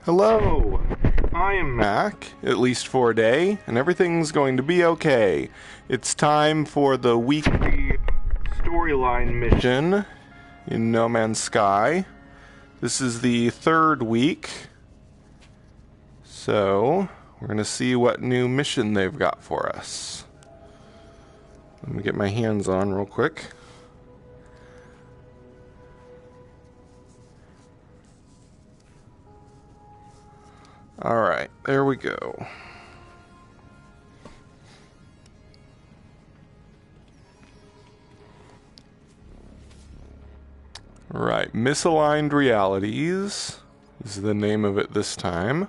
Hello, I'm Mac, at least for a day, and everything's going to be okay. It's time for the weekly storyline mission in No Man's Sky. This is the third week, so we're going to see what new mission they've got for us. Let me get my hands on real quick. Alright, there we go. Right, Misaligned Realities is the name of it this time.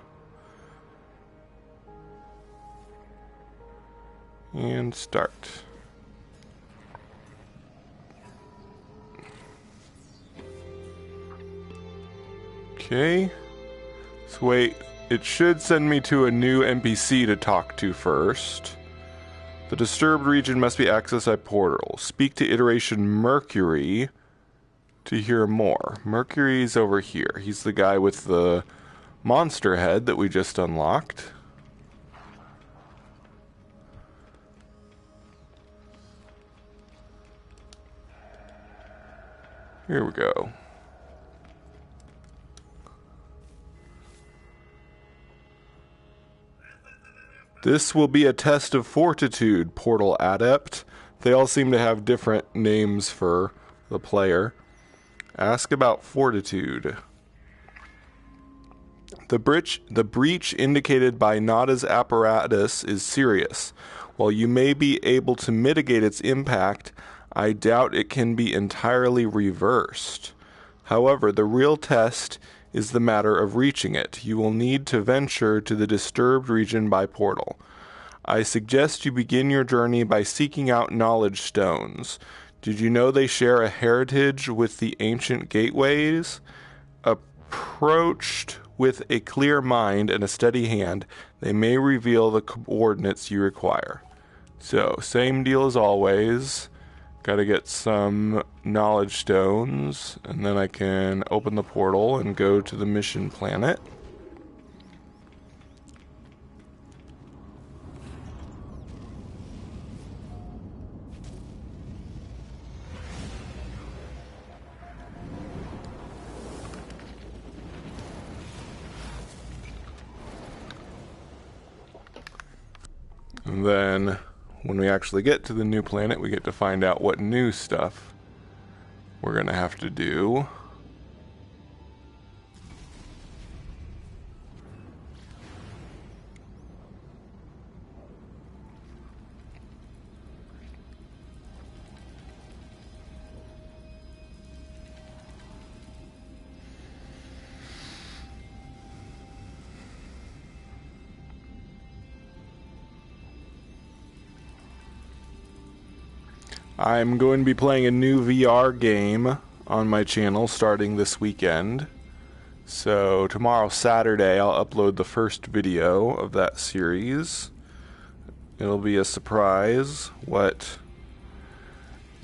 And start. Okay. So wait. It should send me to a new NPC to talk to first. The disturbed region must be accessed by portal. Speak to Iteration Mercury to hear more. Mercury's over here. He's the guy with the monster head that we just unlocked. Here we go. This will be a test of fortitude, Portal Adept. They all seem to have different names for the player. Ask about fortitude. The breach indicated by Nada's apparatus is serious. While you may be able to mitigate its impact, I doubt it can be entirely reversed. However, the real test is the matter of reaching it. You will need to venture to the disturbed region by portal. I suggest you begin your journey by seeking out knowledge stones. Did you know they share a heritage with the ancient gateways? Approached with a clear mind and a steady hand, they may reveal the coordinates you require. So, same deal as always. Gotta get some knowledge stones, and then I can open the portal and go to the mission planet. And then when we actually get to the new planet, we get to find out what new stuff we're going to have to do. I'm going to be playing a new VR game on my channel starting this weekend. So tomorrow, Saturday, I'll upload the first video of that series. It'll be a surprise what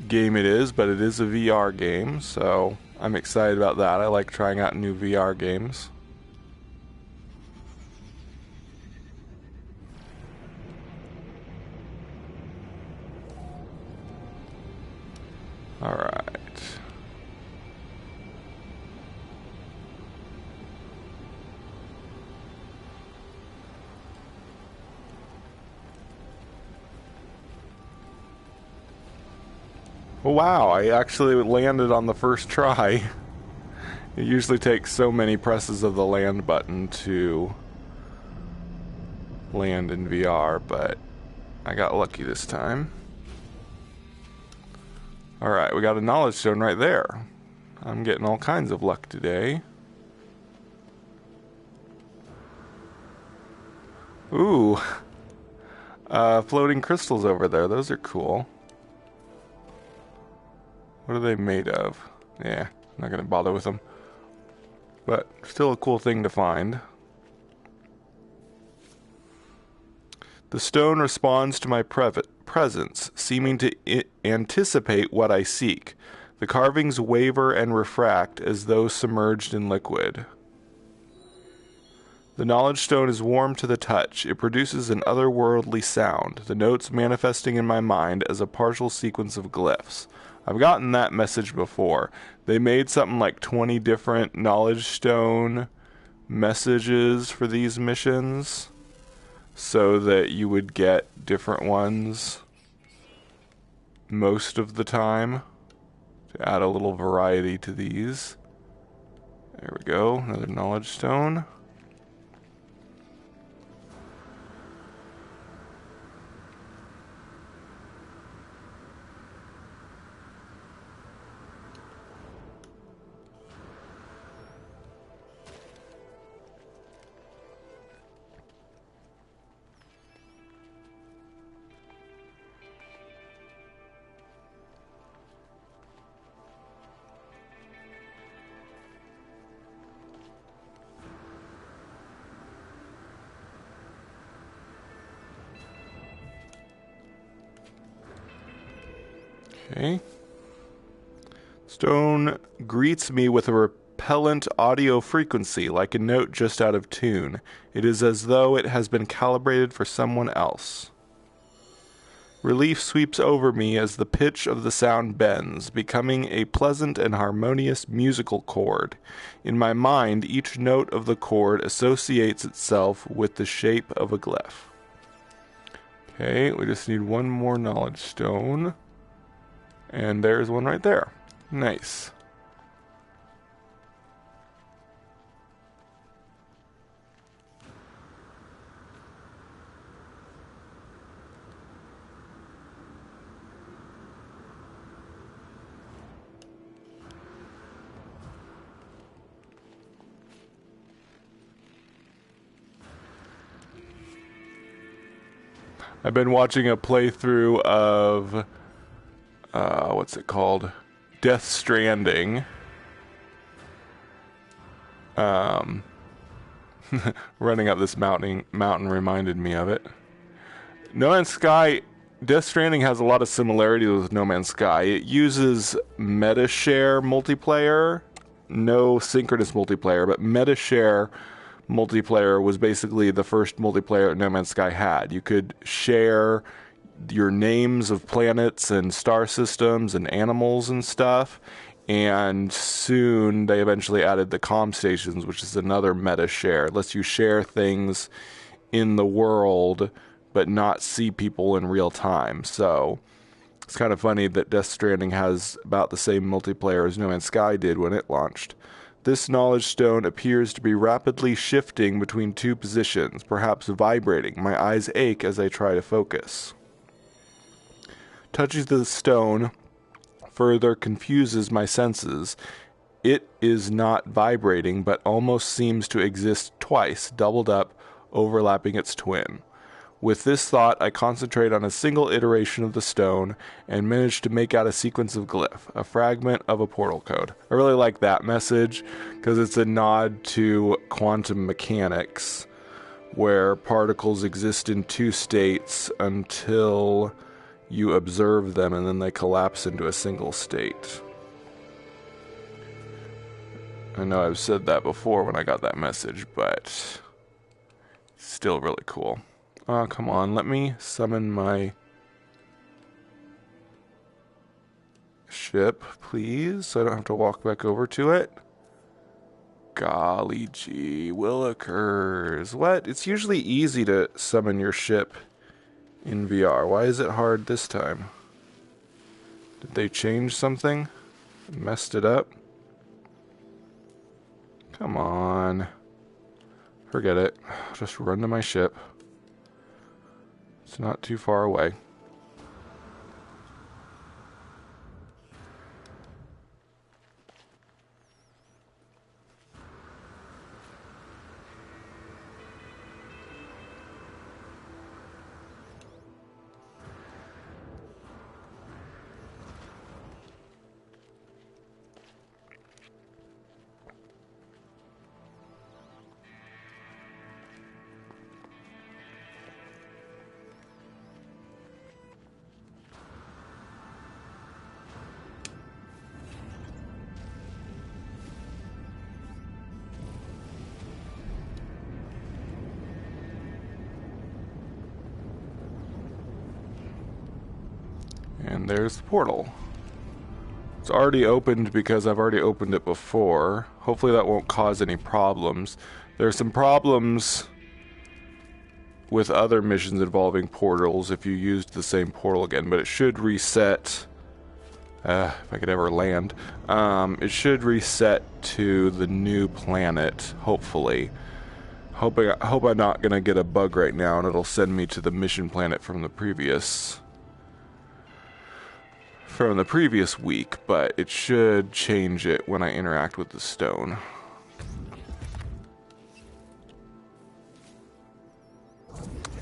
game it is, but it is a VR game, so I'm excited about that. I like trying out new VR games. All right. Oh, wow, I actually landed on the first try. It usually takes so many presses of the land button to land in VR, but I got lucky this time. Alright, we got a knowledge stone right there. I'm getting all kinds of luck today. Ooh. Floating crystals over there. Those are cool. What are they made of? Yeah, not gonna bother with them. But still a cool thing to find. The stone responds to my presence, seeming to anticipate what I seek. The carvings waver and refract as though submerged in liquid. The knowledge stone is warm to the touch. It produces an otherworldly sound, the notes manifesting in my mind as a partial sequence of glyphs. I've gotten that message before. They made something like 20 different knowledge stone messages for these missions so that you would get different ones most of the time to add a little variety to these. There we go, another knowledge stone. Okay. Stone greets me with a repellent audio frequency, like a note just out of tune. It is as though it has been calibrated for someone else. Relief sweeps over me as the pitch of the sound bends, becoming a pleasant and harmonious musical chord. In my mind, each note of the chord associates itself with the shape of a glyph. Okay, we just need one more knowledge stone. And there's one right there. Nice. I've been watching a playthrough of what's it called? Death Stranding. Running up this mountain reminded me of it. No Man's Sky, Death Stranding has a lot of similarity with No Man's Sky. It uses MetaShare multiplayer, no synchronous multiplayer, but MetaShare multiplayer was basically the first multiplayer No Man's Sky had. You could share your names of planets and star systems and animals and stuff, and soon they eventually added the comm stations, which is another meta share. It lets you share things in the world but not see people in real time. So it's kind of funny that Death Stranding has about the same multiplayer as No Man's Sky did when it launched. This knowledge stone appears to be rapidly shifting between two positions, perhaps vibrating. My eyes ache as I try to focus. Touching the stone further confuses my senses. It is not vibrating, but almost seems to exist twice, doubled up, overlapping its twin. With this thought, I concentrate on a single iteration of the stone and manage to make out a sequence of glyph, a fragment of a portal code. I really like that message because it's a nod to quantum mechanics, where particles exist in two states until you observe them and then they collapse into a single state. I know I've said that before when I got that message, but still really cool. Oh, come on, let me summon my ship, please, so I don't have to walk back over to it. Golly gee, Willikers. What? It's usually easy to summon your ship in VR. Why is it hard this time? Did they change something? Messed it up? Come on. Forget it. Just run to my ship. It's not too far away. And there's the portal. It's already opened because I've already opened it before. Hopefully that won't cause any problems. There are some problems with other missions involving portals if you used the same portal again, but it should reset. If I could ever land. It should reset to the new planet, hopefully. Hope I'm not gonna get a bug right now and it'll send me to the mission planet from the previous week, but it should change it when I interact with the stone.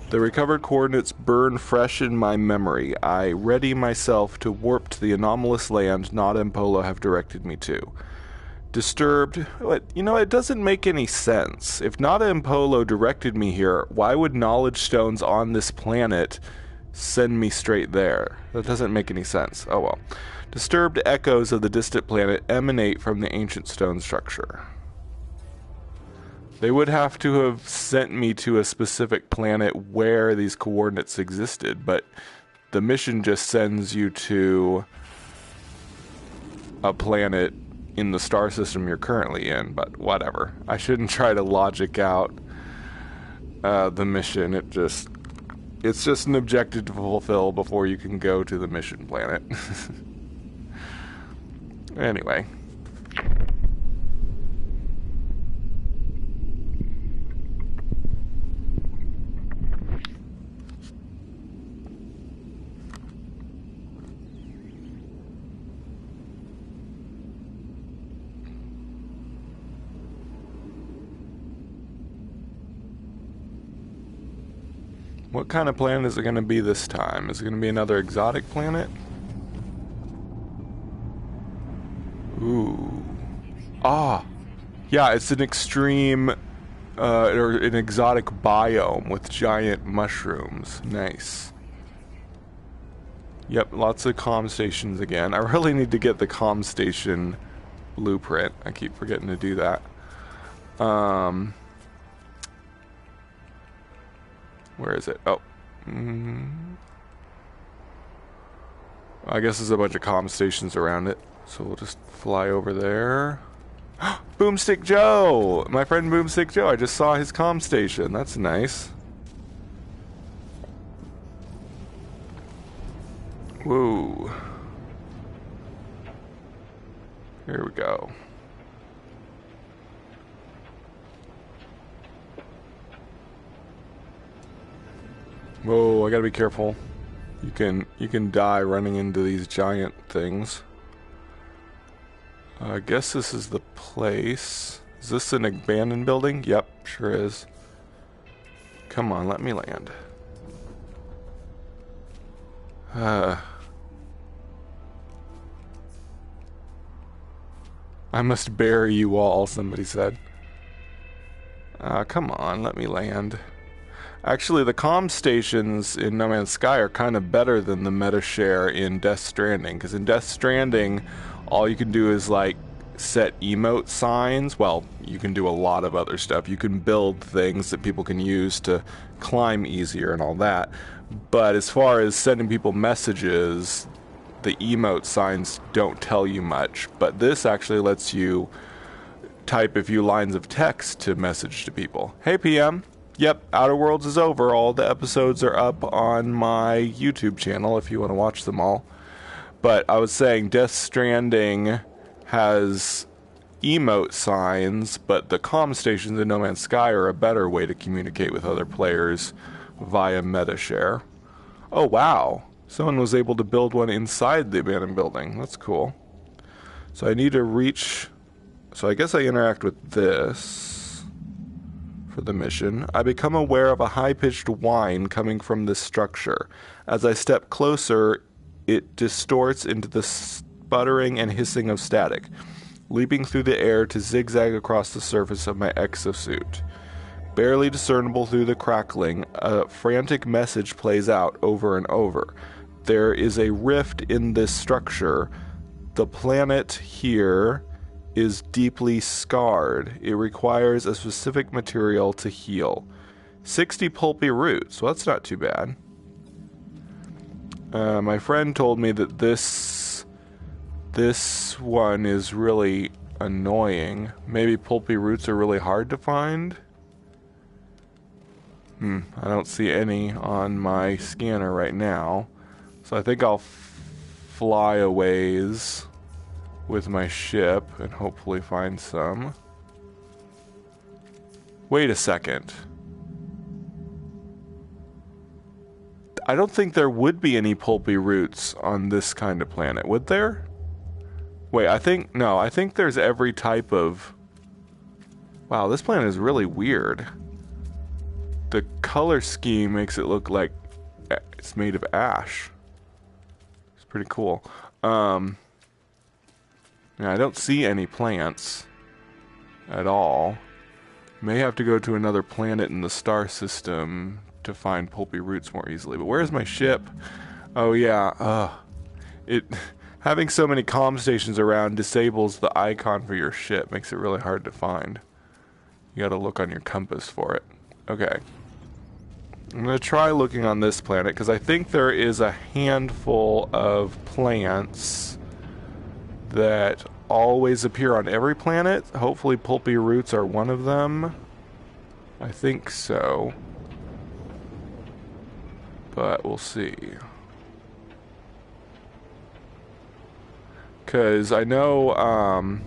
The recovered coordinates burn fresh in my memory. I ready myself to warp to the anomalous land Nada and Polo have directed me to. Disturbed. You know, it doesn't make any sense. If Nada and Polo directed me here, why would knowledge stones on this planet send me straight there? That doesn't make any sense. Oh well. Disturbed echoes of the distant planet emanate from the ancient stone structure. They would have to have sent me to a specific planet where these coordinates existed, but the mission just sends you to a planet in the star system you're currently in, but whatever. I shouldn't try to logic out the mission. It's just an objective to fulfill before you can go to the mission planet. Anyway. What kind of planet is it going to be this time? Is it going to be another exotic planet? Ooh. Ah! Yeah, it's an extreme, or an exotic biome with giant mushrooms. Nice. Yep, lots of comm stations again. I really need to get the comm station blueprint. I keep forgetting to do that. Where is it? Oh. I guess there's a bunch of comm stations around it. So we'll just fly over there. Boomstick Joe! My friend Boomstick Joe. I just saw his comm station. That's nice. Whoa. Here we go. Whoa, I gotta be careful. You can die running into these giant things. I guess this is the place. Is this an abandoned building? Yep, sure is. Come on, let me land. I must bury you all, somebody said. Come on, let me land. Actually, the comm stations in No Man's Sky are kind of better than the meta-share in Death Stranding, because in Death Stranding, all you can do is, like, set emote signs. Well, you can do a lot of other stuff. You can build things that people can use to climb easier and all that. But as far as sending people messages, the emote signs don't tell you much. But this actually lets you type a few lines of text to message to people. Hey, PM. Yep, Outer Worlds is over. All the episodes are up on my YouTube channel if you want to watch them all. But I was saying Death Stranding has emote signs, but the comm stations in No Man's Sky are a better way to communicate with other players via meta-share. Oh, wow. Someone was able to build one inside the abandoned building. That's cool. So I need to reach... So I guess I interact with this for the mission. I become aware of a high-pitched whine coming from this structure. As I step closer, it distorts into the sputtering and hissing of static, leaping through the air to zigzag across the surface of my exosuit. Barely discernible through the crackling, a frantic message plays out over and over. There is a rift in this structure. The planet here is deeply scarred. It requires a specific material to heal. 60 pulpy roots. Well, that's not too bad. My friend told me that this one is really annoying. Maybe pulpy roots are really hard to find? I don't see any on my scanner right now. So I think I'll fly a ways with my ship and hopefully find some. Wait a second. I don't think there would be any pulpy roots on this kind of planet, would there? Wait, I think there's every type of... Wow, this planet is really weird. The color scheme makes it look like it's made of ash. It's pretty cool. Yeah, I don't see any plants at all. May have to go to another planet in the star system to find pulpy roots more easily. But where's my ship? Oh yeah, having so many comm stations around disables the icon for your ship. Makes it really hard to find. You gotta look on your compass for it. Okay. I'm gonna try looking on this planet because I think there is a handful of plants that always appear on every planet. Hopefully pulpy roots are one of them. I think so. But we'll see. Because I know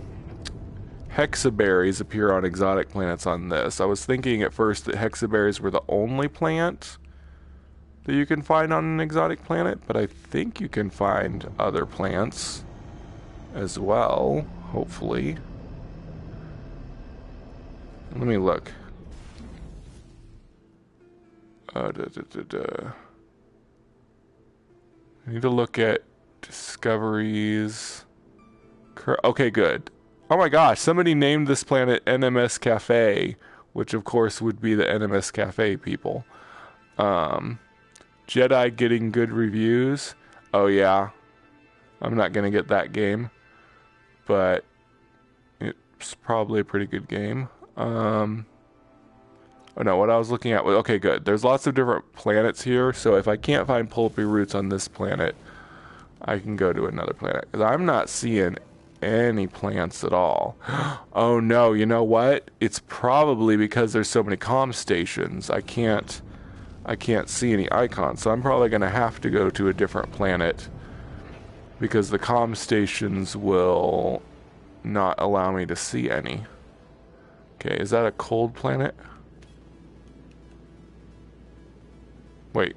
hexaberries appear on exotic planets on this. I was thinking at first that hexaberries were the only plant that you can find on an exotic planet, but I think you can find other plants as well, hopefully. Let me look. I need to look at discoveries. Okay, good. Oh my gosh, somebody named this planet NMS Cafe, which of course would be the NMS Cafe people. Jedi getting good reviews. Oh yeah. I'm not gonna get that game, but it's probably a pretty good game. Oh no, what I was looking at was, okay, good. There's lots of different planets here, so if I can't find pulpy roots on this planet, I can go to another planet. Because I'm not seeing any plants at all. Oh no, you know what? It's probably because there's so many comm stations. I can't see any icons, so I'm probably going to have to go to a different planet because the comm stations will not allow me to see any. Okay, is that a cold planet? Wait.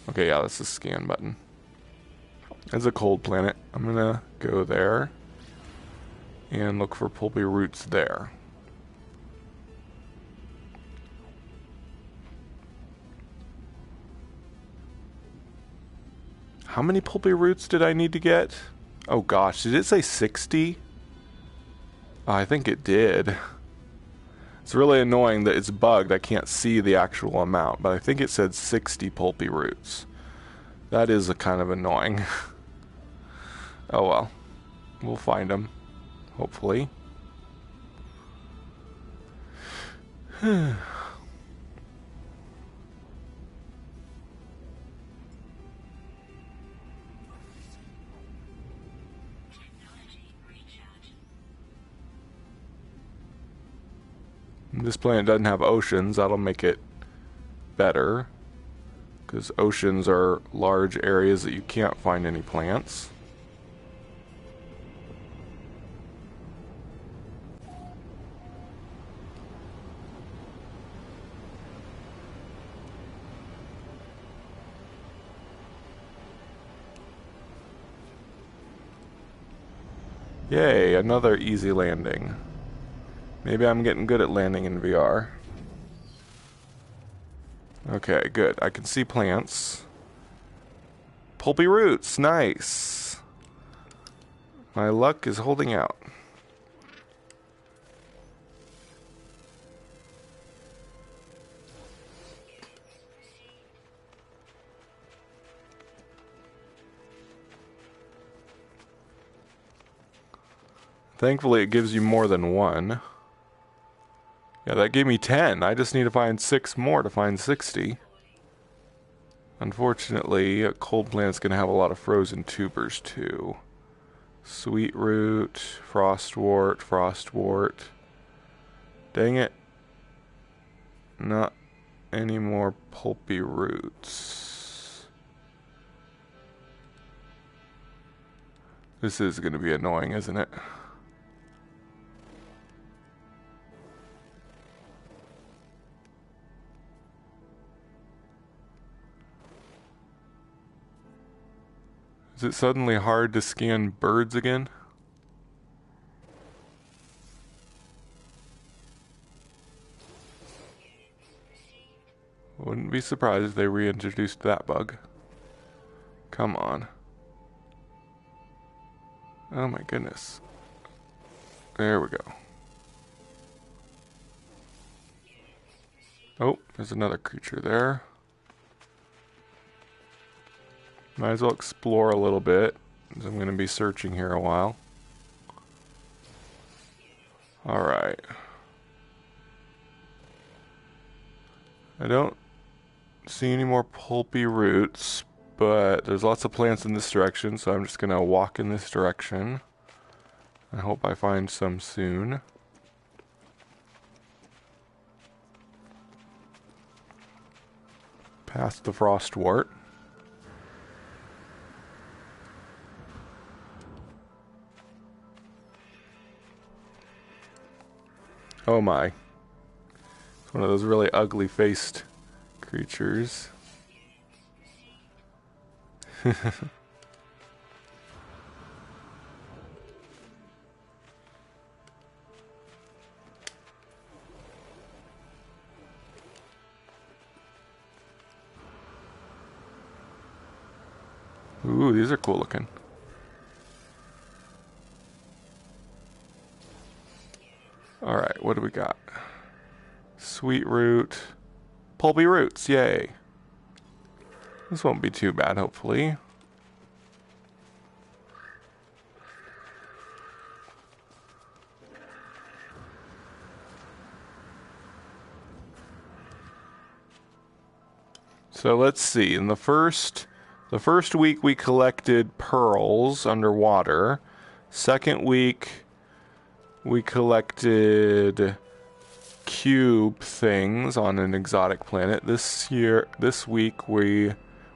Okay, yeah, that's the scan button. It's a cold planet. I'm gonna go there and look for pulpy roots there. How many pulpy roots did I need to get? Oh gosh, did it say 60? Oh, I think it did. It's really annoying that it's bugged. I can't see the actual amount, but I think it said 60 pulpy roots. That is a kind of annoying. Oh well. We'll find them. Hopefully. This planet doesn't have oceans. That'll make it better. Because oceans are large areas that you can't find any plants. Yay, another easy landing. Maybe I'm getting good at landing in VR. Okay, good. I can see plants. Pulpy roots, nice. My luck is holding out. Thankfully, it gives you more than one. Yeah, that gave me 10. I just need to find 6 more to find 60. Unfortunately, a cold planet's going to have a lot of frozen tubers too. Sweet root, frostwort, frostwort. Dang it. Not any more pulpy roots. This is going to be annoying, isn't it? Is it suddenly hard to scan birds again? Wouldn't be surprised if they reintroduced that bug. Come on. Oh my goodness. There we go. Oh, there's another creature there. Might as well explore a little bit, as I'm going to be searching here a while. Alright. I don't see any more pulpy roots, but there's lots of plants in this direction, so I'm just going to walk in this direction. I hope I find some soon. Past the frostwort. Oh my. It's one of those really ugly faced creatures. Ooh, these are cool looking. Alright, what do we got? Sweet root. Pulpy roots, yay. This won't be too bad, hopefully. So let's see. In the first week we collected pearls underwater. Second week we collected cube things on an exotic planet. This week we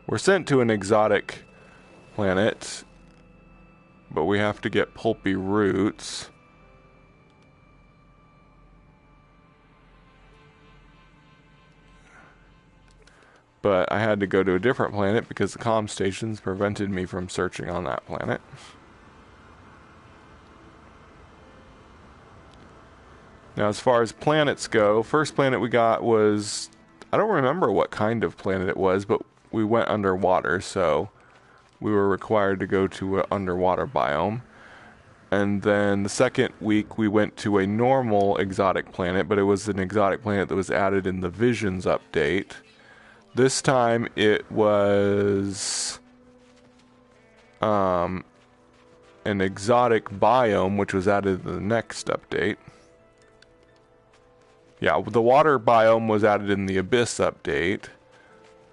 were sent to an exotic planet, but we have to get pulpy roots. But I had to go to a different planet because the comm stations prevented me from searching on that planet. Now, as far as planets go, first planet we got was, I don't remember what kind of planet it was, but we went underwater, so we were required to go to an underwater biome. And then the second week we went to a normal exotic planet, but it was an exotic planet that was added in the Visions update. This time it was an exotic biome, which was added in the next update. Yeah, the water biome was added in the Abyss update.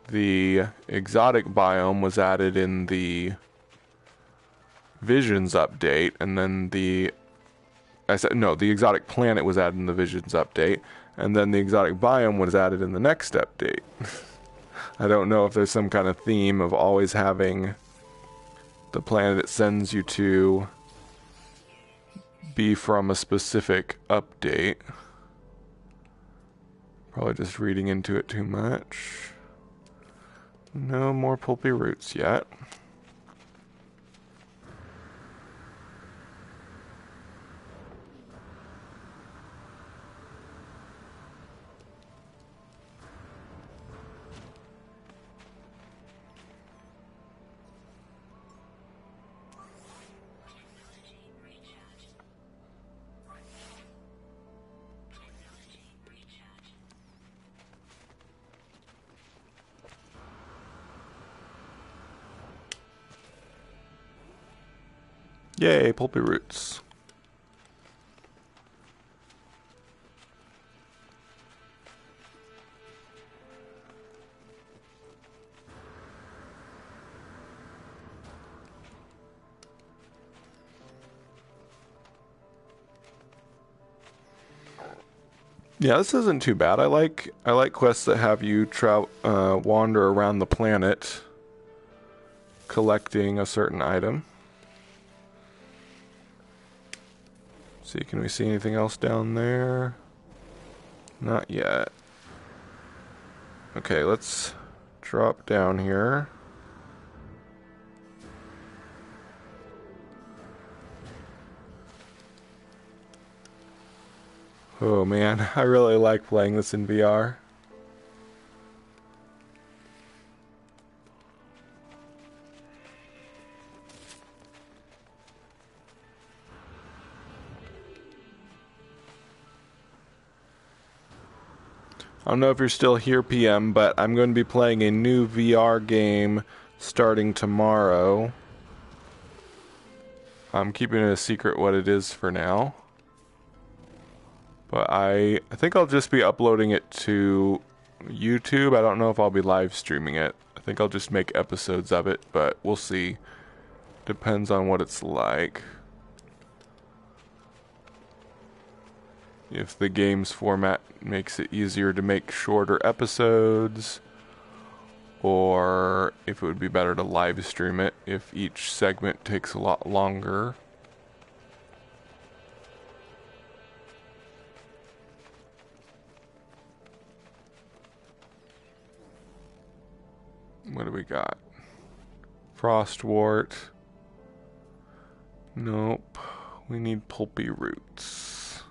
The exotic biome was added in the Visions update, and then the exotic planet was added in the Visions update, and then the exotic biome was added in the next update. I don't know if there's some kind of theme of always having the planet it sends you to be from a specific update. Probably just reading into it too much. No more pulpy roots yet. Yay, pulpy roots. Yeah, this isn't too bad. I like quests that have you wander around the planet collecting a certain item. See, can we see anything else down there? Not yet. Okay, let's drop down here. Oh man, I really like playing this in VR. I don't know if you're still here, PM, but I'm going to be playing a new VR game starting tomorrow. I'm keeping it a secret what it is for now. But I think I'll just be uploading it to YouTube. I don't know if I'll be live streaming it. I think I'll just make episodes of it, but we'll see. Depends on what it's like. If the game's format makes it easier to make shorter episodes, or if it would be better to live stream it if each segment takes a lot longer. What do we got? Frostwort. Nope. We need pulpy roots.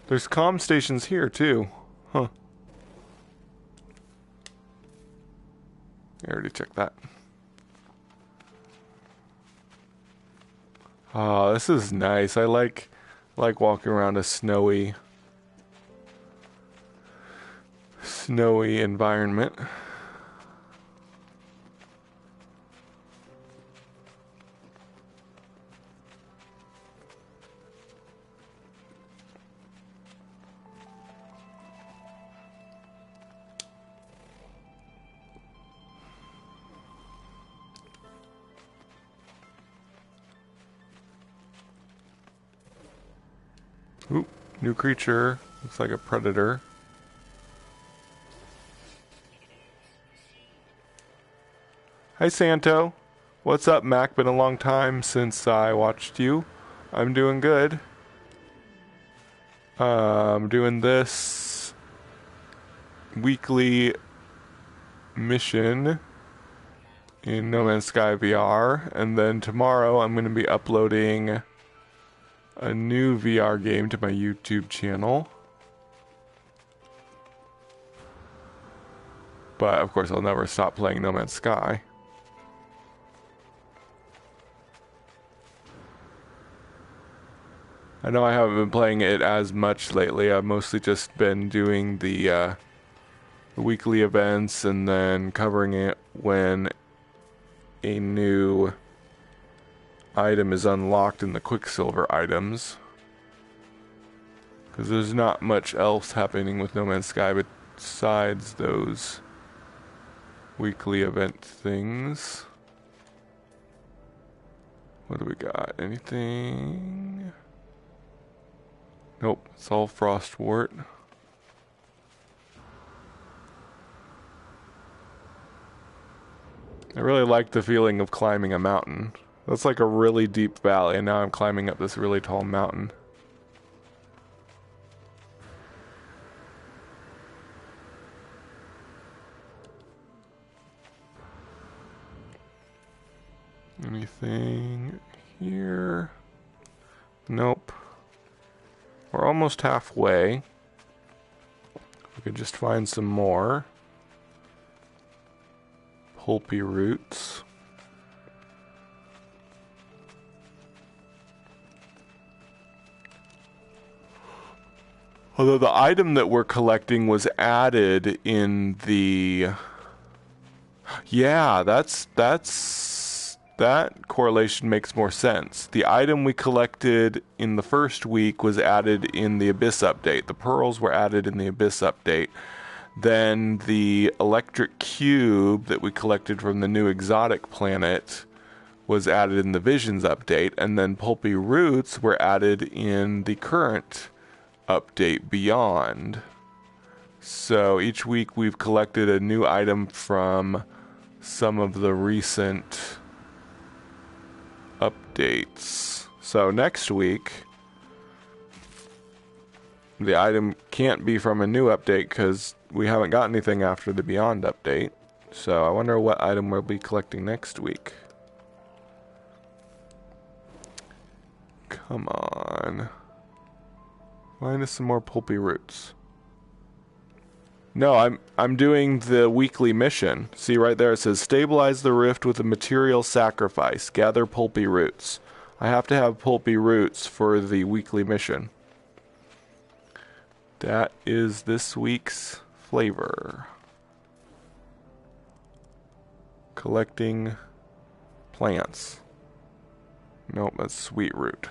There's comm stations here, too. Huh. I already checked that. Oh, this is nice. I like walking around a snowy environment. Oop, new creature. Looks like a predator. Hi, Santo. What's up, Mac? Been a long time since I watched you. I'm doing good. I'm doing this weekly mission in No Man's Sky VR, and then tomorrow I'm going to be uploading a new VR game to my YouTube channel. But of course I'll never stop playing No Man's Sky. I know I haven't been playing it as much lately. I've mostly just been doing the weekly events and then covering it when a new item is unlocked in the Quicksilver items, because there's not much else happening with No Man's Sky besides those weekly event things. What do we got? Anything? Nope, it's all Frostwort. I really like the feeling of climbing a mountain. That's like a really deep valley, and now I'm climbing up this really tall mountain. Anything here? Nope. We're almost halfway. We could just find some more pulpy roots. Although the item that we're collecting was added in the... Yeah, that correlation makes more sense. The item we collected in the first week was added in the Abyss update. The pearls were added in the Abyss update. Then the electric cube that we collected from the new exotic planet was added in the Visions update. And then pulpy roots were added in the current update Beyond. So each week we've collected a new item from some of the recent updates. So next week, the item can't be from a new update because we haven't got anything after the Beyond update. So I wonder what item we'll be collecting next week. Come on. Find us some more pulpy roots. No, I'm doing the weekly mission. See right there, it says stabilize the rift with a material sacrifice. Gather pulpy roots. I have to have pulpy roots for the weekly mission. That is this week's flavor. Collecting plants. Nope, that's sweet root.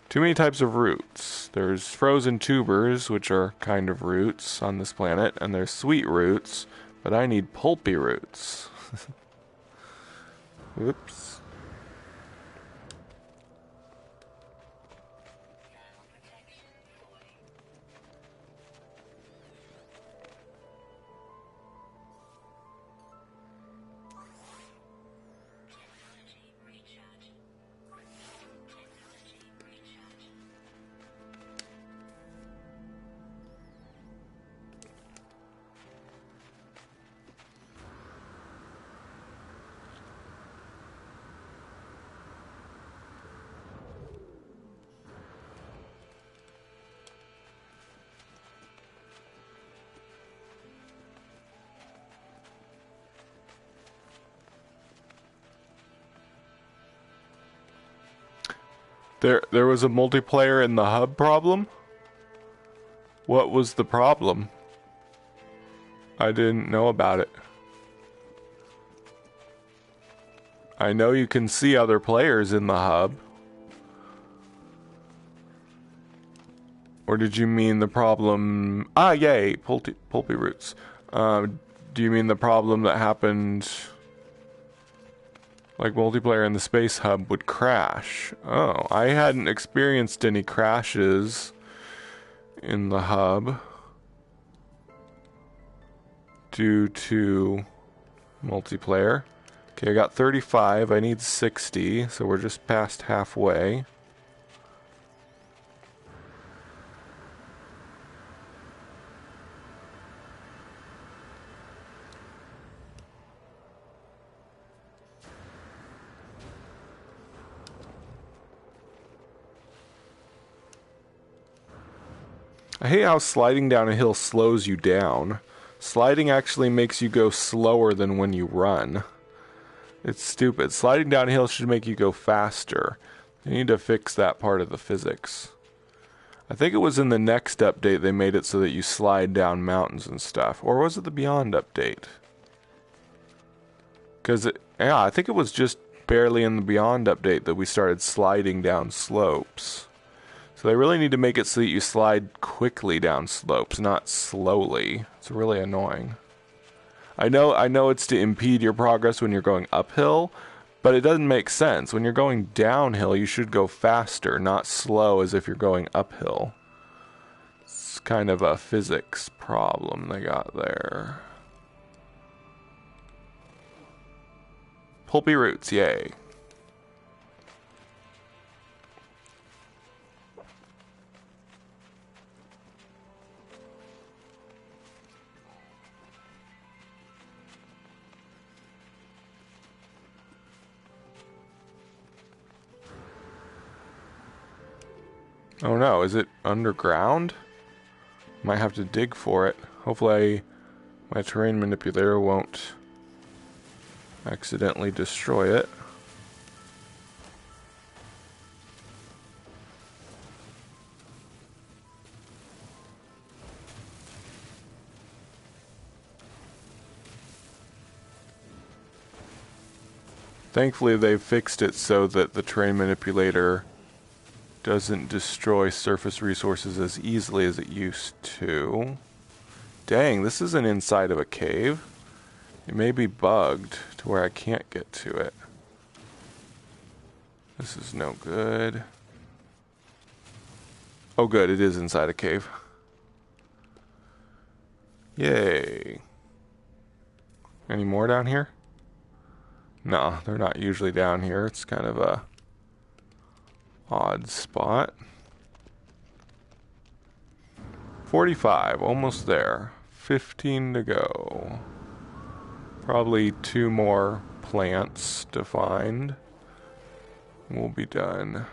Too many types of roots. There's frozen tubers, which are kind of roots on this planet, and there's sweet roots, but I need pulpy roots. Whoops. There was a multiplayer in the hub problem? What was the problem? I didn't know about it. I know you can see other players in the hub. Or did you mean the problem... Ah, yay, pulpy roots. Do you mean the problem that happened... Like multiplayer in the space hub would crash? Oh, I hadn't experienced any crashes in the hub due to multiplayer. Okay, I got 35. I need 60, so we're just past halfway. I hate how sliding down a hill slows you down. Sliding actually makes you go slower than when you run. It's stupid. Sliding down a hill should make you go faster. They need to fix that part of the physics. I think it was in the next update they made it so that you slide down mountains and stuff. Or was it the Beyond update? Yeah, I think it was just barely in the Beyond update that we started sliding down slopes. So they really need to make it so that you slide quickly down slopes, not slowly. It's really annoying. I know it's to impede your progress when you're going uphill, but it doesn't make sense. When you're going downhill, you should go faster, not slow as if you're going uphill. It's kind of a physics problem they got there. Pulpy roots, yay. Oh no, is it underground? Might have to dig for it. Hopefully my terrain manipulator won't accidentally destroy it. Thankfully they've fixed it so that the terrain manipulator doesn't destroy surface resources as easily as it used to. Dang, this isn't inside of a cave. It may be bugged to where I can't get to it. This is no good. Oh, good. It is inside a cave. Yay. Any more down here? No, they're not usually down here. It's kind of a odd spot. 45, almost there. 15 to go. Probably 2 more plants to find. We'll be done.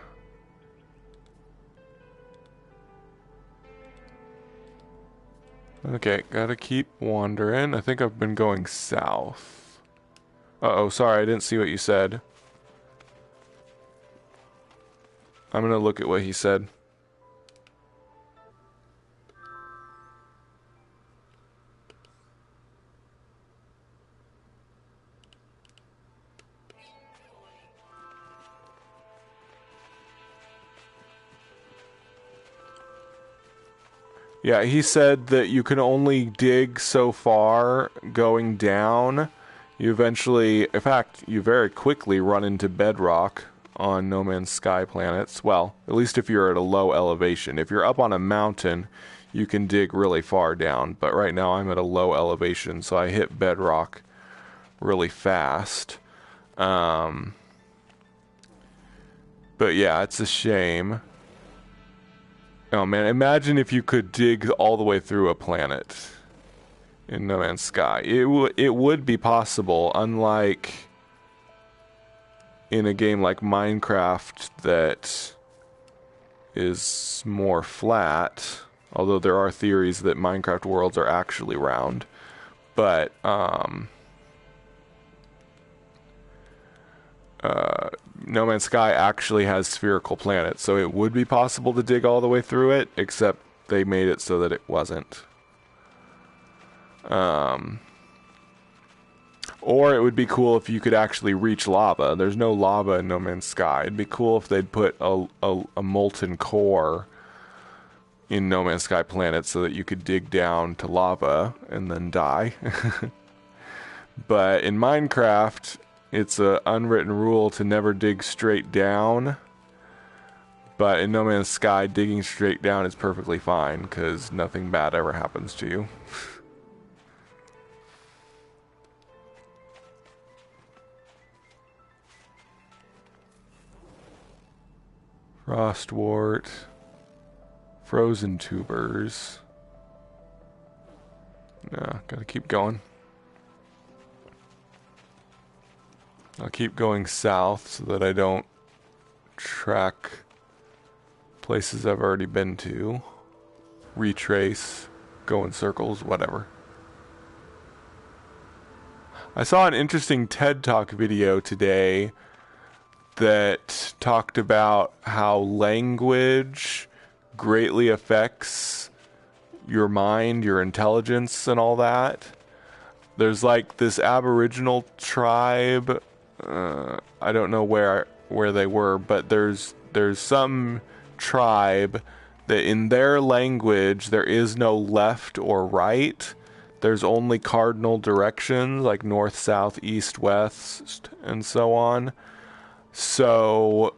Okay, gotta keep wandering. I think I've been going south. Uh-oh, sorry, I didn't see what you said. I'm gonna look at what he said. Yeah, he said that you can only dig so far going down. You eventually, in fact, you very quickly run into bedrock on No Man's Sky planets. Well, at least if you're at a low elevation. If you're up on a mountain, you can dig really far down. But right now I'm at a low elevation, so I hit bedrock really fast. But yeah, it's a shame. Oh man, imagine if you could dig all the way through a planet in No Man's Sky. It would be possible, unlike in a game like Minecraft that is more flat, although there are theories that Minecraft worlds are actually round. But No Man's Sky actually has spherical planets, so it would be possible to dig all the way through it, except they made it so that it wasn't. Or it would be cool if you could actually reach lava. There's no lava in No Man's Sky. It'd be cool if they'd put a molten core in No Man's Sky planets so that you could dig down to lava and then die. But in Minecraft, it's an unwritten rule to never dig straight down. But in No Man's Sky, digging straight down is perfectly fine, because nothing bad ever happens to you. Frostwort. Frozen tubers. No, gotta keep going. I'll keep going south so that I don't track places I've already been to. Retrace, go in circles, whatever. I saw an interesting TED Talk video today that talked about how language greatly affects your mind, your intelligence, and all that. There's like this Aboriginal tribe. I don't know where they were, but there's some tribe that in their language there is no left or right. There's only cardinal directions like north, south, east, west, and so on. So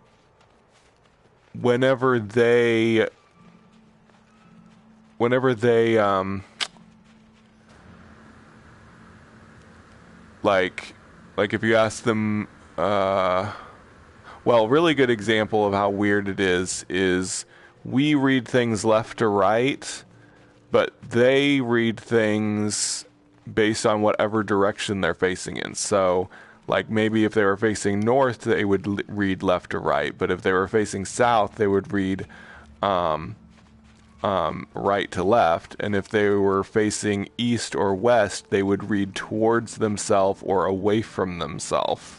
whenever they like if you ask them, well, really good example of how weird it is we read things left to right, but they read things based on whatever direction they're facing in. So, like, maybe if they were facing north, they would read left to right, but if they were facing south, they would read right to left, and if they were facing east or west, they would read towards themselves or away from themselves.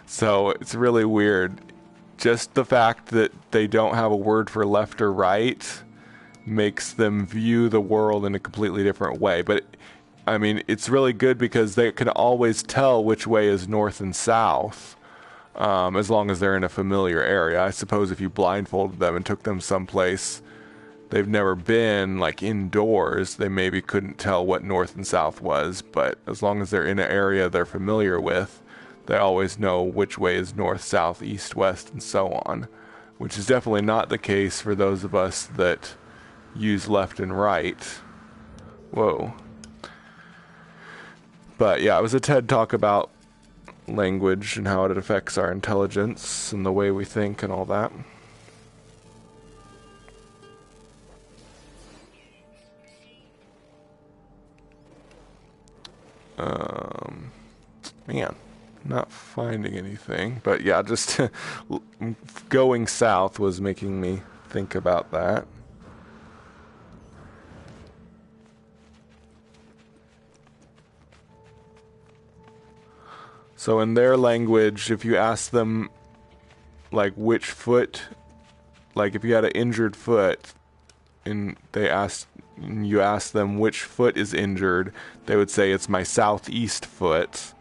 So it's really weird. Just the fact that they don't have a word for left or right makes them view the world in a completely different way. But I mean, it's really good because they can always tell which way is north and south, as long as they're in a familiar area. I suppose if you blindfolded them and took them someplace they've never been, like indoors, they maybe couldn't tell what north and south was, but as long as they're in an area they're familiar with, they always know which way is north, south, east, west, and so on. which is definitely not the case for those of us that use left and right. Whoa. But yeah, it was a TED Talk about language and how it affects our intelligence and the way we think and all that. Man, not finding anything. But yeah, just going south was making me think about that. So in their language, if you ask them, like, which foot, like if you had an injured foot, and you ask them which foot is injured, they would say it's my southeast foot,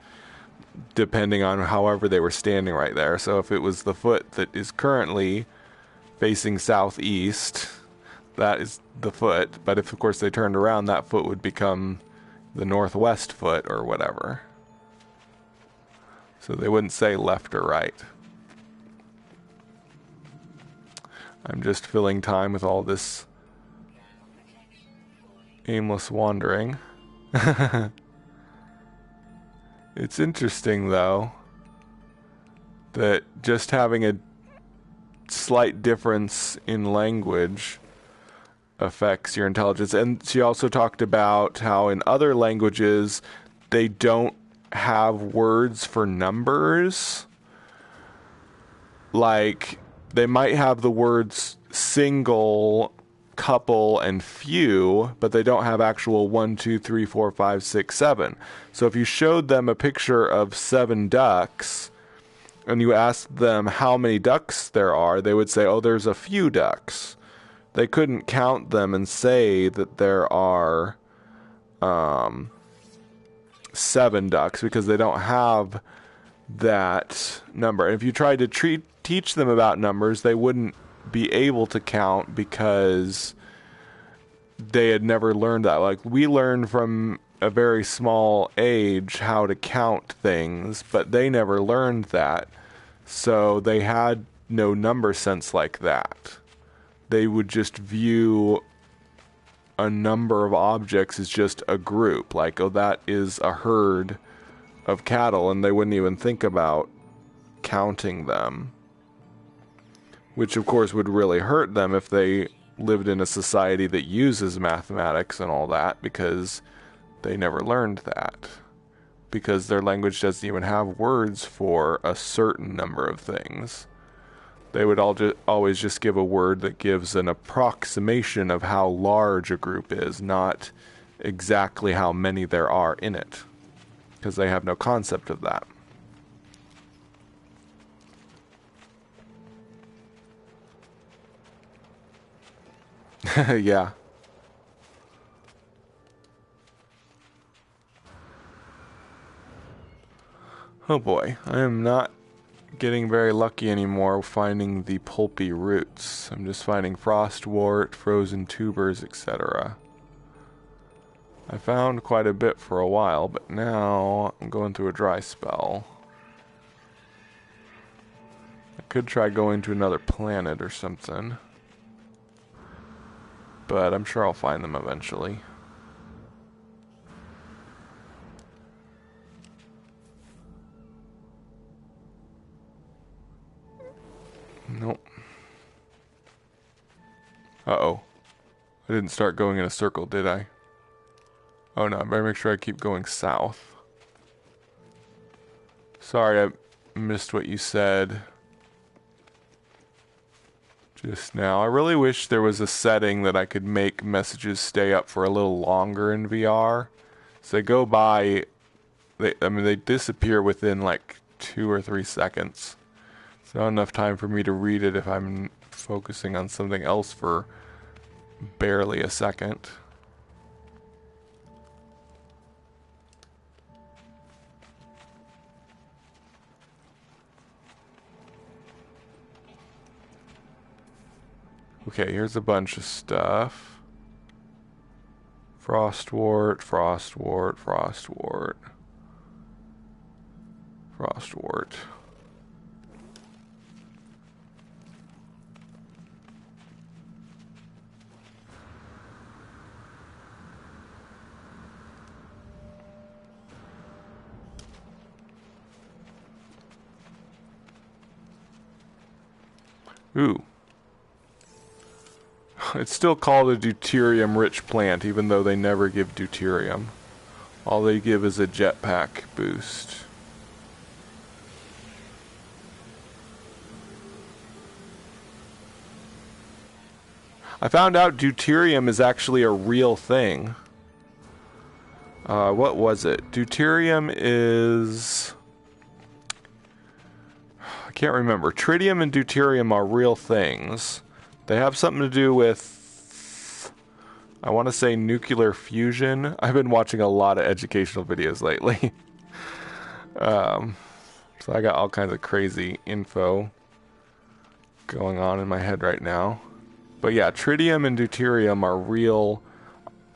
depending on however they were standing right there. So if it was the foot that is currently facing southeast, that is the foot. But if, of course, they turned around, that foot would become the northwest foot or whatever. So they wouldn't say left or right. I'm just filling time with all this aimless wandering. It's interesting, though, that just having a slight difference in language affects your intelligence. And she also talked about how in other languages they don't have words for numbers. Like, they might have the words single, couple, and few, but they don't have actual 1, 2, 3, 4, 5, 6, 7. So if you showed them a picture of 7 ducks and you asked them how many ducks there are, they would say, oh, there's a few ducks. They couldn't count them and say that there are 7 ducks because they don't have that number. And if you tried to teach them about numbers, they wouldn't be able to count because they had never learned that. Like, we learned from a very small age how to count things, but they never learned that. So they had no number sense like that. They would just view a number of objects as just a group. Like, oh, that is a herd of cattle, and they wouldn't even think about counting them. Which, of course, would really hurt them if they lived in a society that uses mathematics and all that, because they never learned that. Because their language doesn't even have words for a certain number of things. They would always just give a word that gives an approximation of how large a group is, not exactly how many there are in it. Because they have no concept of that. Yeah. Oh boy, I am not getting very lucky anymore finding the pulpy roots. I'm just finding frostwort, frozen tubers, etc. I found quite a bit for a while, but now I'm going through a dry spell. I could try going to another planet or something, but I'm sure I'll find them eventually. Nope. Uh-oh. I didn't start going in a circle, did I? Oh no, I better make sure I keep going south. Sorry, I missed what you said just now. I really wish there was a setting that I could make messages stay up for a little longer in VR. So they go by, they disappear within like 2 or 3 seconds. It's not enough time for me to read it if I'm focusing on something else for barely a second. Okay, here's a bunch of stuff. Frostwort, frostwort, frostwort. Frostwort. Ooh. It's still called a deuterium-rich plant, even though they never give deuterium. All they give is a jetpack boost. I found out deuterium is actually a real thing. What was it? Deuterium is... I can't remember. Tritium and deuterium are real things. They have something to do with, I want to say, nuclear fusion. I've been watching a lot of educational videos lately. So I got all kinds of crazy info going on in my head right now. But yeah, tritium and deuterium are real,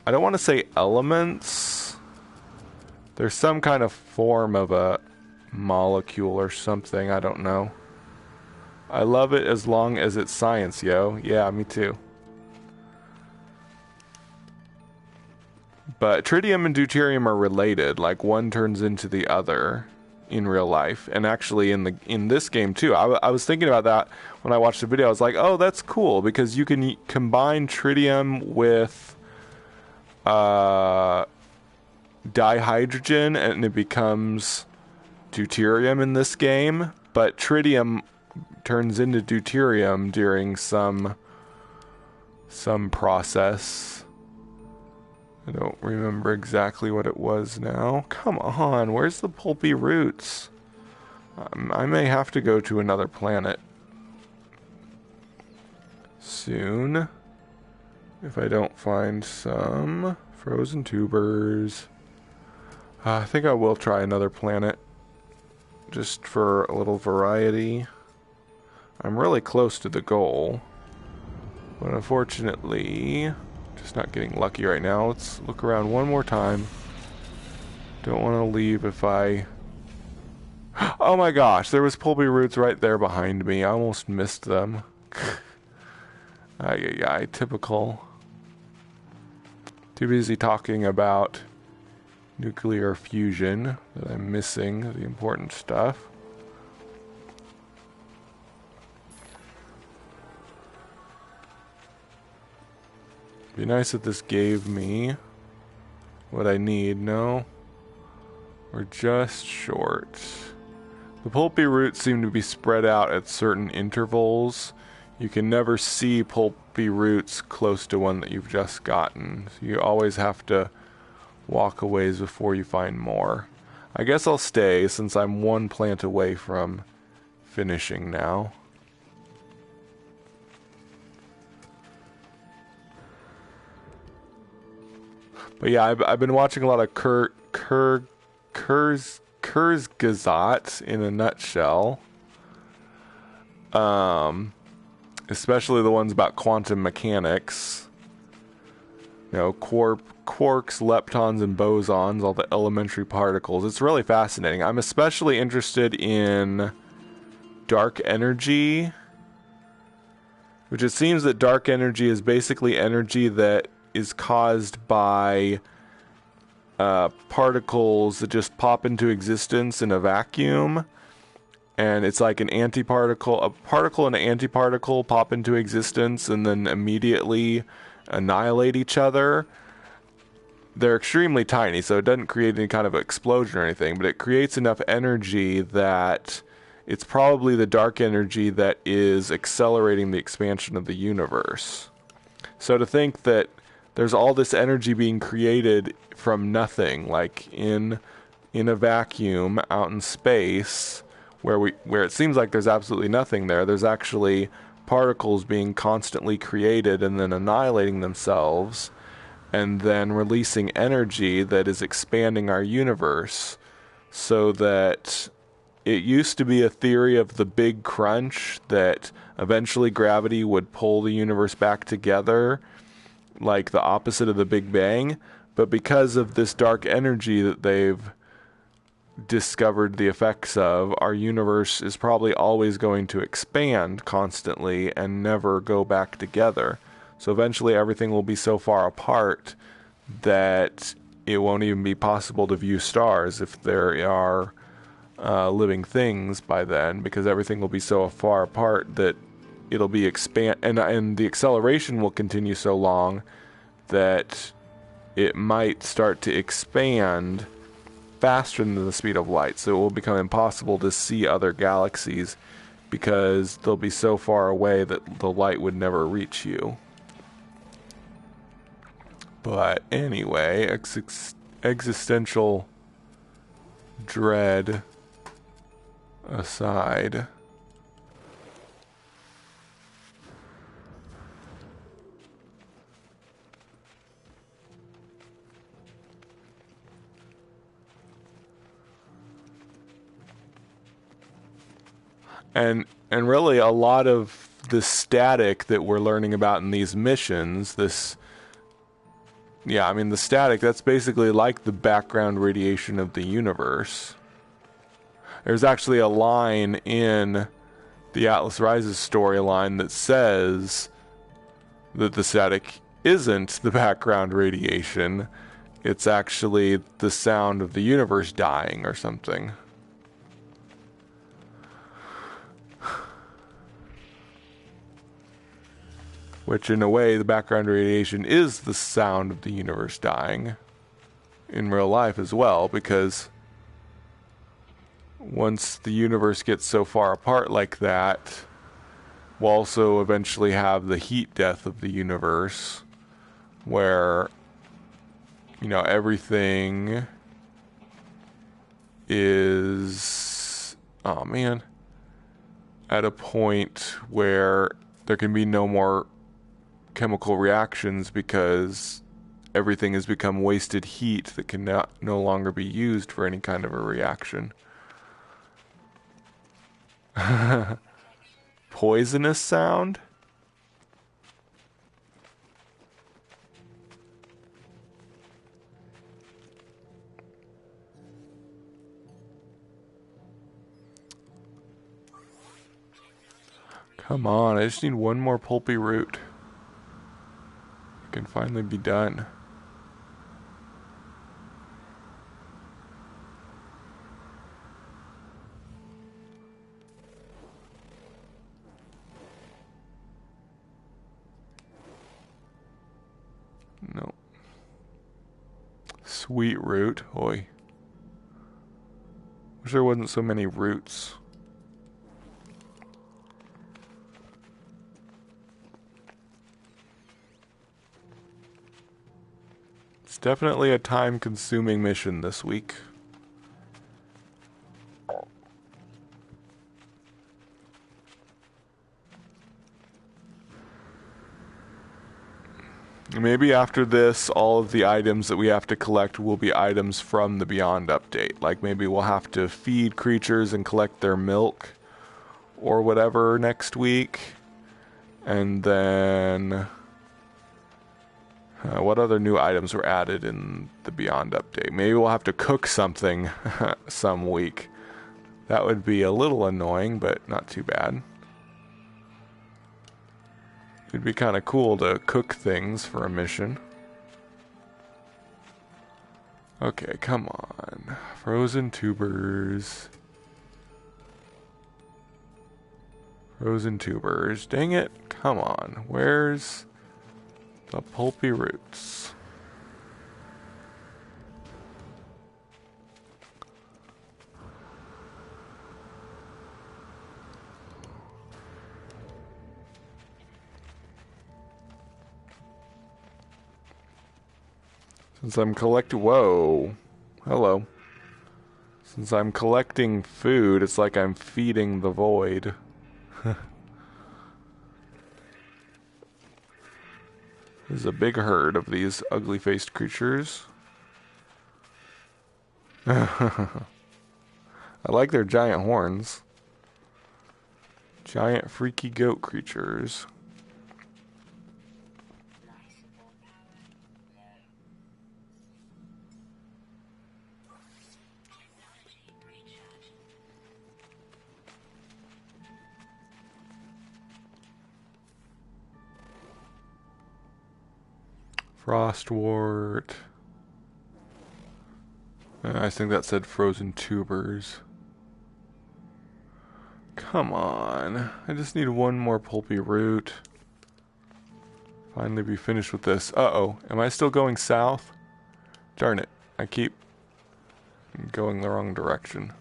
I don't want to say elements. There's some kind of form of a molecule or something, I don't know. I love it as long as it's science, yo. Yeah, me too. But tritium and deuterium are related, like one turns into the other in real life, and actually in this game too. I was thinking about that when I watched the video. I was like, oh, that's cool, because you can combine tritium with dihydrogen and it becomes deuterium in this game, but tritium turns into deuterium during some process. I don't remember exactly what it was now. Come on, where's the pulpy roots? I may have to go to another planet soon if I don't find some frozen tubers. I think I will try another planet just for a little variety. I'm really close to the goal, but unfortunately just not getting lucky right now. Let's look around one more time. Don't want to leave if I... Oh my gosh, there was pulpy roots right there behind me. I almost missed them. Ay, typical. Too busy talking about nuclear fusion that I'm missing the important stuff. Be nice if this gave me what I need. No, we're just short. The pulpy roots seem to be spread out at certain intervals. You can never see pulpy roots close to one that you've just gotten. So you always have to walk a ways before you find more. I guess I'll stay since I'm one plant away from finishing now. But yeah, I've been watching a lot of Kurzgesagt in a nutshell. Especially the ones about quantum mechanics. You know, quarks, leptons, and bosons, all the elementary particles. It's really fascinating. I'm especially interested in dark energy, which it seems that dark energy is basically energy that is caused by particles that just pop into existence in a vacuum. And it's like a particle and an antiparticle pop into existence and then immediately annihilate each other. They're extremely tiny, so it doesn't create any kind of explosion or anything, but it creates enough energy that it's probably the dark energy that is accelerating the expansion of the universe. So to think that there's all this energy being created from nothing, like in a vacuum out in space, where it seems like there's absolutely nothing there. There's actually particles being constantly created and then annihilating themselves, and then releasing energy that is expanding our universe. So that it used to be a theory of the Big Crunch, that eventually gravity would pull the universe back together, like the opposite of the Big Bang. But because of this dark energy that they've discovered the effects of, our universe is probably always going to expand constantly and never go back together. So eventually everything will be so far apart that it won't even be possible to view stars if there are living things by then, because everything will be so far apart that it'll be and the acceleration will continue so long that it might start to expand faster than the speed of light. So it will become impossible to see other galaxies because they'll be so far away that the light would never reach you. But anyway, existential dread aside, and really a lot of the static that we're learning about in these missions, the static, that's basically like the background radiation of the universe. There's actually a line in the Atlas Rises storyline that says that the static isn't the background radiation. It's actually the sound of the universe dying or something. Which, in a way, the background radiation is the sound of the universe dying in real life as well, because once the universe gets so far apart like that, we'll also eventually have the heat death of the universe, where, everything is, at a point where there can be no more chemical reactions because everything has become wasted heat that can no longer be used for any kind of a reaction. Poisonous sound? Come on, I just need one more pulpy root. I can finally be done. No. Sweet root. Oi. Wish there wasn't so many roots. It's definitely a time-consuming mission this week. Maybe after this, all of the items that we have to collect will be items from the Beyond update. Like maybe we'll have to feed creatures and collect their milk or whatever next week. And then what other new items were added in the Beyond update? Maybe we'll have to cook something some week. That would be a little annoying, but not too bad. It'd be kind of cool to cook things for a mission. Okay, come on. Frozen tubers. Frozen tubers. Dang it. Come on. Where's the pulpy roots? Since I'm collecting... Whoa. Hello. Since I'm collecting food, it's like I'm feeding the void. There's a big herd of these ugly-faced creatures. I like their giant horns. Giant freaky goat creatures. Frostwort. I think that said frozen tubers. Come on. I just need one more pulpy root. Finally be finished with this. Uh-oh. Am I still going south? Darn it. I keep going the wrong direction.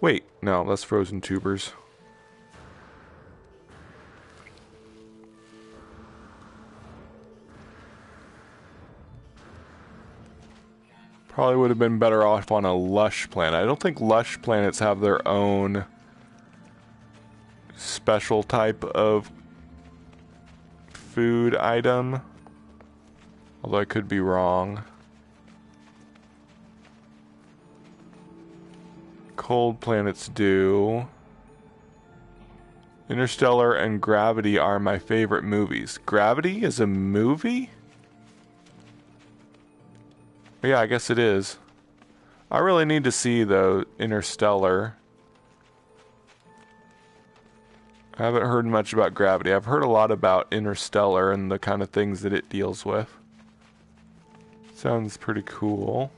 Wait, no, that's frozen tubers. Probably would have been better off on a lush planet. I don't think lush planets have their own special type of food item. Although I could be wrong. Cold planets do. Interstellar and Gravity are my favorite movies. Gravity is a movie? Yeah, I guess it is. I really need to see, though, Interstellar. I haven't heard much about Gravity. I've heard a lot about Interstellar and the kind of things that it deals with. Sounds pretty cool.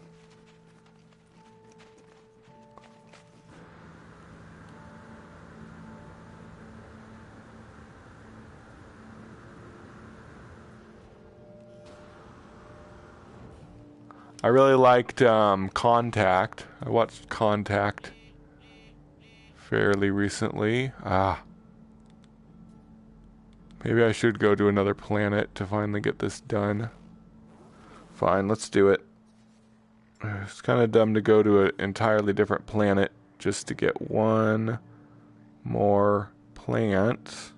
I really liked Contact. I watched Contact fairly recently. Maybe I should go to another planet to finally get this done. Fine, let's do it. It's kind of dumb to go to an entirely different planet just to get one more plant.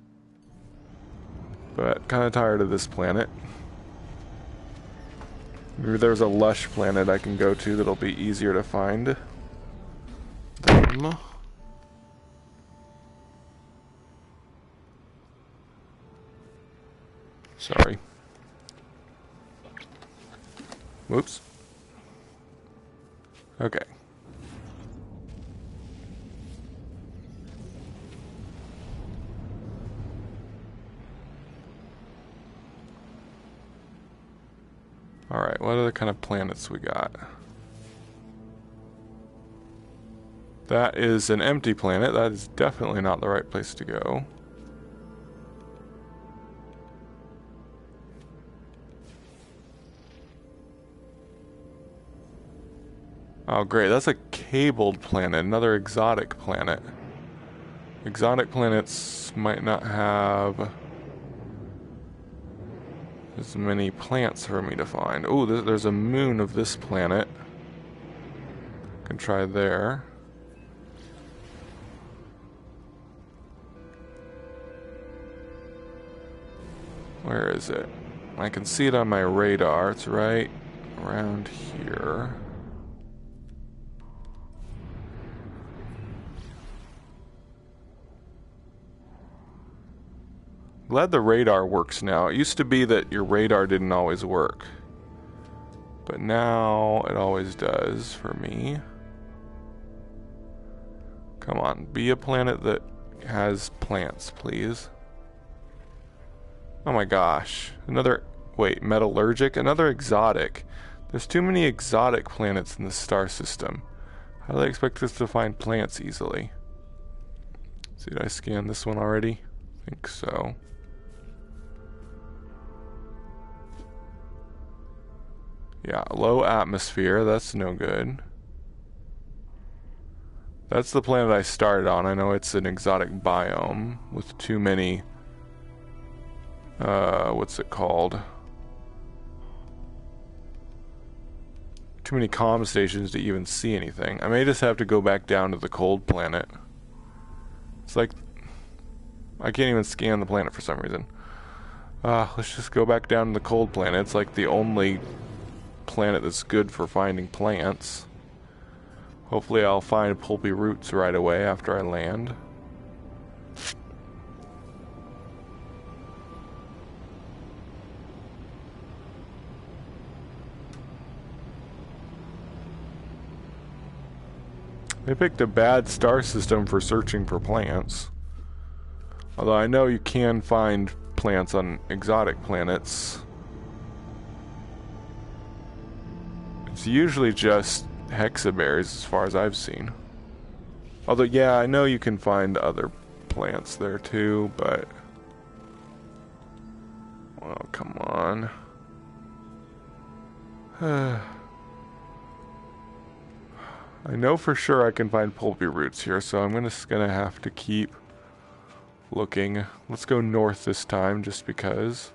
But kind of tired of this planet. Maybe there's a lush planet I can go to that'll be easier to find. Sorry. Whoops. Okay. Alright, what other kind of planets we got? That is an empty planet. That is definitely not the right place to go. Oh great, that's a cabled planet, another exotic planet. Exotic planets might not have as many plants for me to find. Oh, there's a moon of this planet. Can try there. Where is it? I can see it on my radar. It's right around here. Glad the radar works now. It used to be that your radar didn't always work. But now it always does for me. Come on, be a planet that has plants, please. Oh my gosh. Another, wait, metallurgic? Another exotic. There's too many exotic planets in the star system. How do they expect us to find plants easily? See, did I scan this one already? I think so. Yeah, low atmosphere, that's no good. That's the planet I started on. I know it's an exotic biome with too many, what's it called? Too many comm stations to even see anything. I may just have to go back down to the cold planet. It's like, I can't even scan the planet for some reason. Let's just go back down to the cold planet. It's like the only planet that's good for finding plants. Hopefully I'll find pulpy roots right away after I land. They picked a bad star system for searching for plants. Although I know you can find plants on exotic planets. It's usually just hexaberries as far as I've seen. Although, yeah, I know you can find other plants there too, but... Well, come on. I know for sure I can find pulpy roots here, so I'm just gonna have to keep looking. Let's go north this time, just because.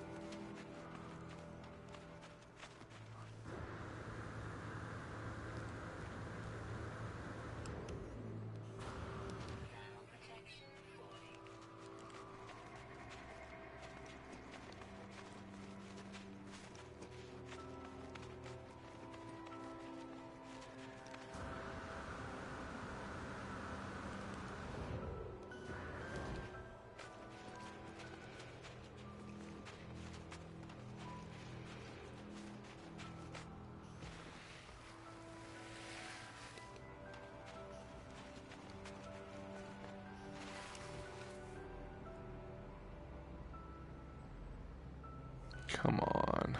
Come on.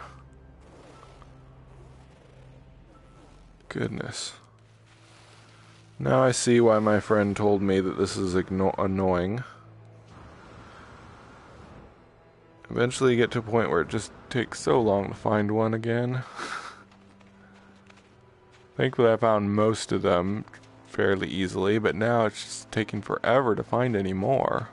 Goodness. Now I see why my friend told me that this is annoying. Eventually you get to a point where it just takes so long to find one again. Thankfully I found most of them fairly easily, but now it's just taking forever to find any more.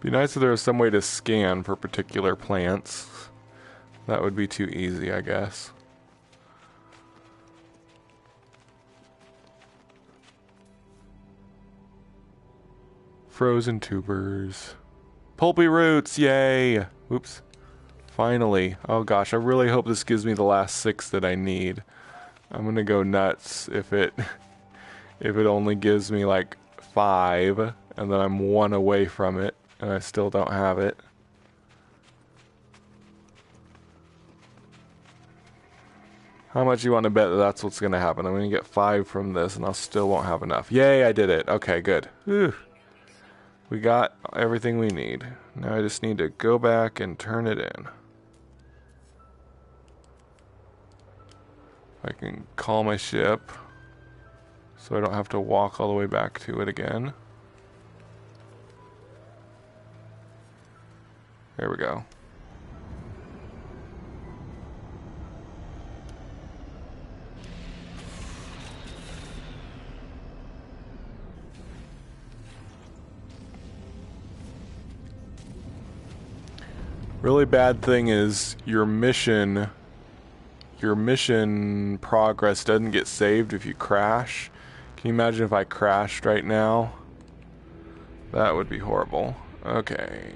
Be nice if there was some way to scan for particular plants. That would be too easy, I guess. Frozen tubers. Pulpy roots, yay! Oops. Finally. Oh gosh, I really hope this gives me the last 6 that I need. I'm gonna go nuts if it only gives me like 5 and then I'm 1 away from it and I still don't have it. How much you want to bet that that's what's gonna happen? I'm gonna get 5 from this and I still won't have enough. Yay, I did it. Okay, good. Whew. We got everything we need. Now I just need to go back and turn it in. I can call my ship so I don't have to walk all the way back to it again. There we go. Really bad thing is your mission progress doesn't get saved if you crash. Can you imagine if I crashed right now? That would be horrible. Okay.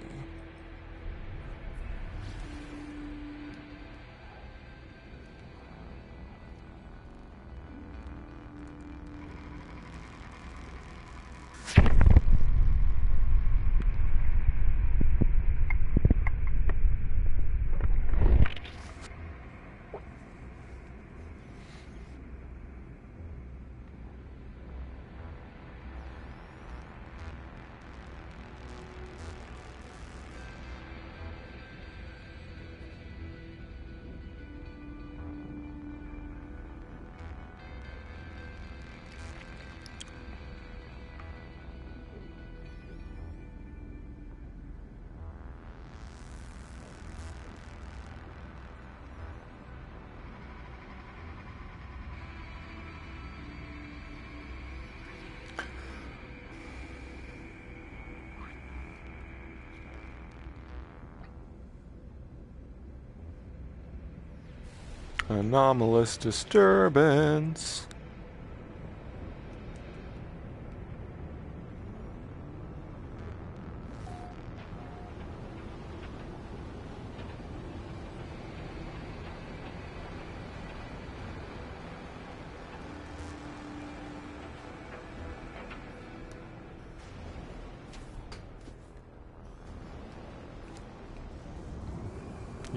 Anomalous disturbance.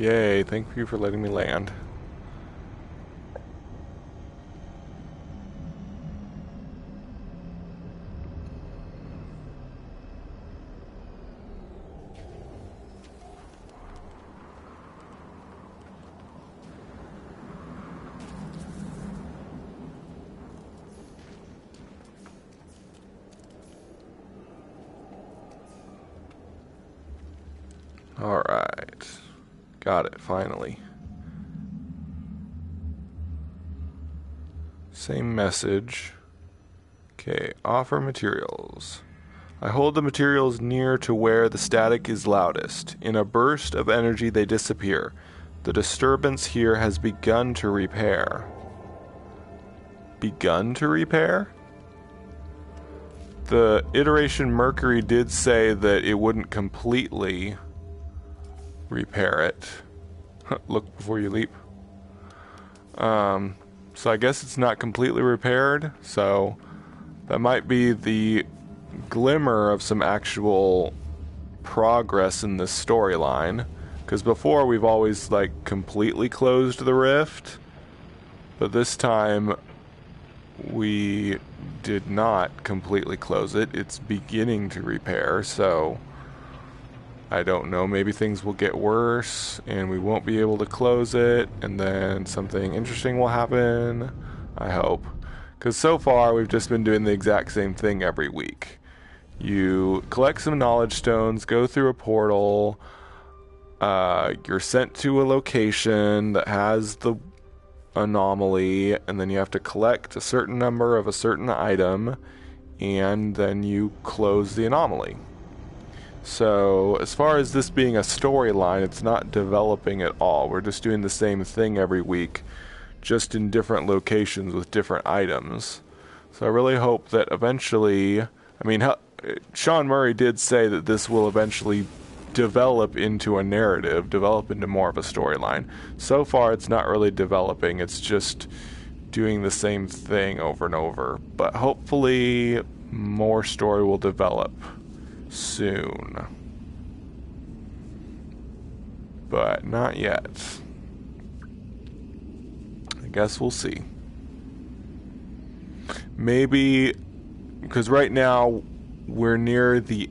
Yay, thank you for letting me land. Alright. Got it, finally. Same message. Okay, offer materials. I hold the materials near to where the static is loudest. In a burst of energy, they disappear. The disturbance here has begun to repair. Begun to repair? The iteration Mercury did say that it wouldn't completely repair it. Look before you leap. So I guess it's not completely repaired, so that might be the glimmer of some actual progress in this storyline. Because before we've always, like, completely closed the rift, but this time we did not completely close it. It's beginning to repair, so I don't know, maybe things will get worse and we won't be able to close it, and then something interesting will happen. I hope. Because so far we've just been doing the exact same thing every week. You collect some knowledge stones, go through a portal, you're sent to a location that has the anomaly, and then you have to collect a certain number of a certain item, and then you close the anomaly. So, as far as this being a storyline, it's not developing at all. We're just doing the same thing every week, just in different locations with different items. So I really hope that eventually, Sean Murray did say that this will eventually develop into a narrative, develop into more of a storyline. So far, it's not really developing, it's just doing the same thing over and over. But hopefully, more story will develop soon. But not yet. I guess we'll see. Maybe, because right now we're near the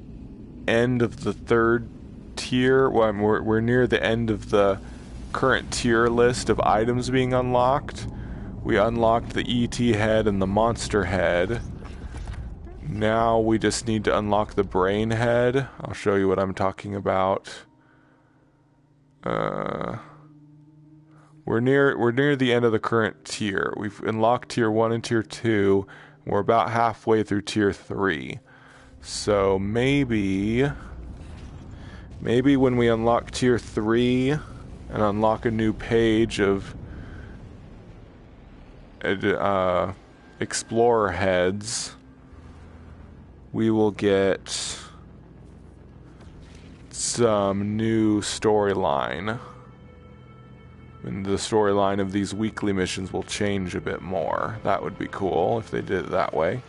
end of the third tier. Well, we're near the end of the current tier list of items being unlocked. We unlocked the ET head and the monster head. Now we just need to unlock the brain head. I'll show you what I'm talking about. We're near the end of the current tier. We've unlocked tier 1 and tier 2. We're about halfway through tier 3. So maybe when we unlock tier 3 and unlock a new page of explorer heads, we will get some new storyline. And the storyline of these weekly missions will change a bit more. That would be cool if they did it that way.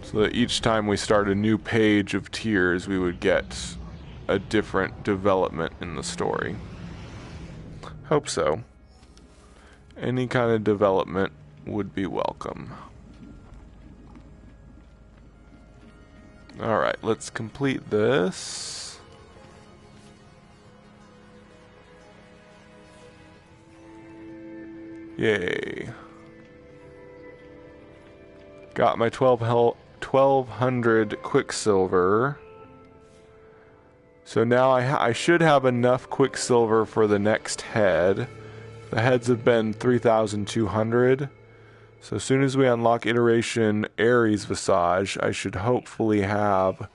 So that each time we start a new page of tiers, we would get a different development in the story. Hope so. Any kind of development would be welcome. Alright, let's complete this. Yay. Got my 1200 Quicksilver. So now I should have enough Quicksilver for the next head. The heads have been 3,200. So as soon as we unlock iteration Ares Visage, I should hopefully have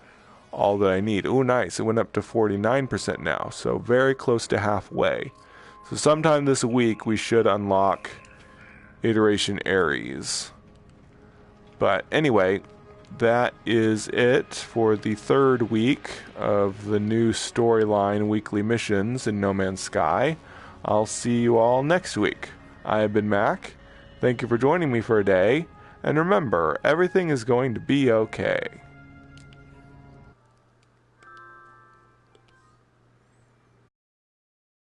all that I need. Oh, nice. It went up to 49% now. So very close to halfway. So sometime this week we should unlock iteration Ares. But anyway, that is it for the third week of the new storyline weekly missions in No Man's Sky. I'll see you all next week. I have been Mac. Thank you for joining me for a day, And remember, everything is going to be okay.